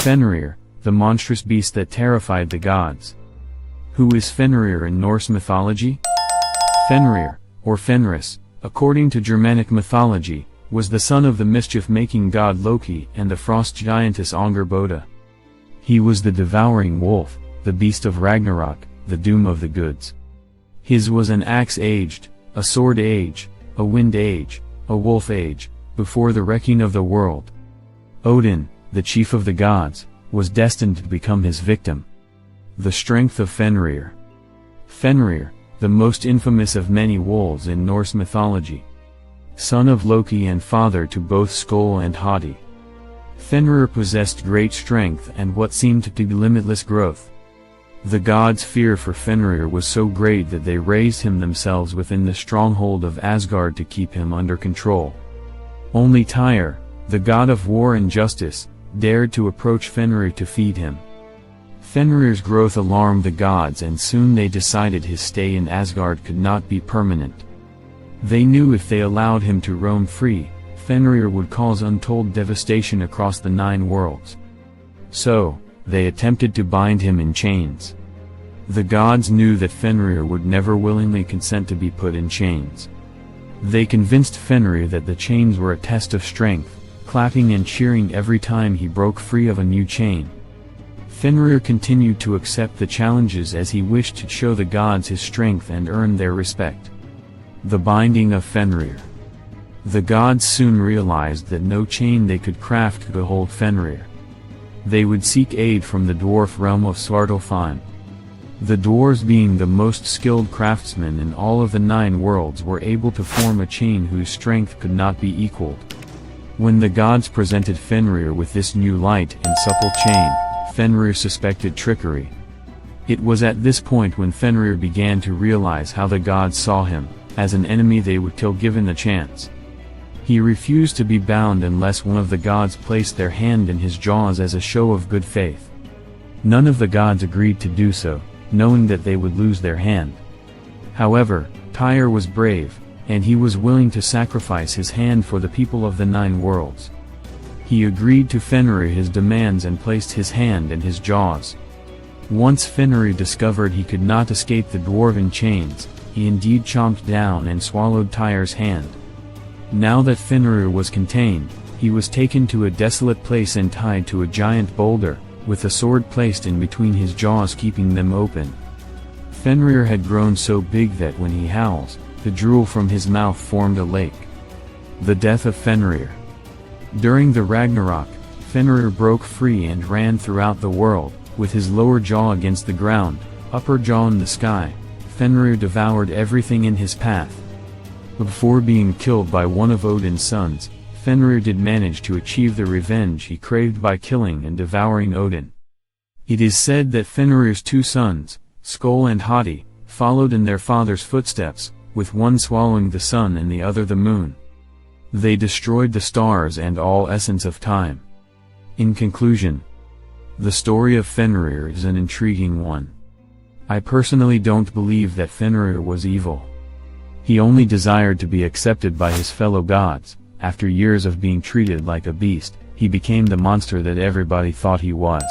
Fenrir, the monstrous beast that terrified the gods. Who is Fenrir in Norse mythology? Fenrir, or Fenris, according to Germanic mythology, was the son of the mischief-making god Loki and the frost giantess Angerboda. He was the devouring wolf, the beast of Ragnarok, the doom of the gods. His was an axe-aged, a sword age, a wind age, a wolf age, before the wrecking of the world. Odin, the chief of the gods, was destined to become his victim. The strength of Fenrir. Fenrir, the most infamous of many wolves in Norse mythology. Son of Loki and father to both Skoll and Hati. Fenrir possessed great strength and what seemed to be limitless growth. The gods' fear for Fenrir was so great that they raised him themselves within the stronghold of Asgard to keep him under control. Only Tyr, the god of war and justice, dared to approach Fenrir to feed him. Fenrir's growth alarmed the gods and soon they decided his stay in Asgard could not be permanent. They knew if they allowed him to roam free, Fenrir would cause untold devastation across the 9 worlds. So, they attempted to bind him in chains. The gods knew that Fenrir would never willingly consent to be put in chains. They convinced Fenrir that the chains were a test of strength, clapping and cheering every time he broke free of a new chain. Fenrir continued to accept the challenges as he wished to show the gods his strength and earn their respect. The binding of Fenrir. The gods soon realized that no chain they could craft could hold Fenrir. They would seek aid from the dwarf realm of Svartalfheim. The dwarves, being the most skilled craftsmen in all of the 9 worlds, were able to form a chain whose strength could not be equaled. When the gods presented Fenrir with this new light and supple chain, Fenrir suspected trickery. It was at this point when Fenrir began to realize how the gods saw him, as an enemy they would kill given the chance. He refused to be bound unless one of the gods placed their hand in his jaws as a show of good faith. None of the gods agreed to do so, knowing that they would lose their hand. However, Tyr was brave, and he was willing to sacrifice his hand for the people of the 9 worlds. He agreed to Fenrir his demands and placed his hand in his jaws. Once Fenrir discovered he could not escape the dwarven chains, he indeed chomped down and swallowed Tyr's hand. Now that Fenrir was contained, he was taken to a desolate place and tied to a giant boulder, with a sword placed in between his jaws keeping them open. Fenrir had grown so big that when he howls, the drool from his mouth formed a lake. The death of Fenrir. During the Ragnarok, Fenrir broke free and ran throughout the world, with his lower jaw against the ground, upper jaw in the sky. Fenrir devoured everything in his path. Before being killed by one of Odin's sons, Fenrir did manage to achieve the revenge he craved by killing and devouring Odin. It is said that Fenrir's 2 sons, Skoll and Hati, followed in their father's footsteps, with one swallowing the sun and the other the moon. They destroyed the stars and all essence of time. In conclusion, the story of Fenrir is an intriguing one. I personally don't believe that Fenrir was evil. He only desired to be accepted by his fellow gods. After years of being treated like a beast, he became the monster that everybody thought he was.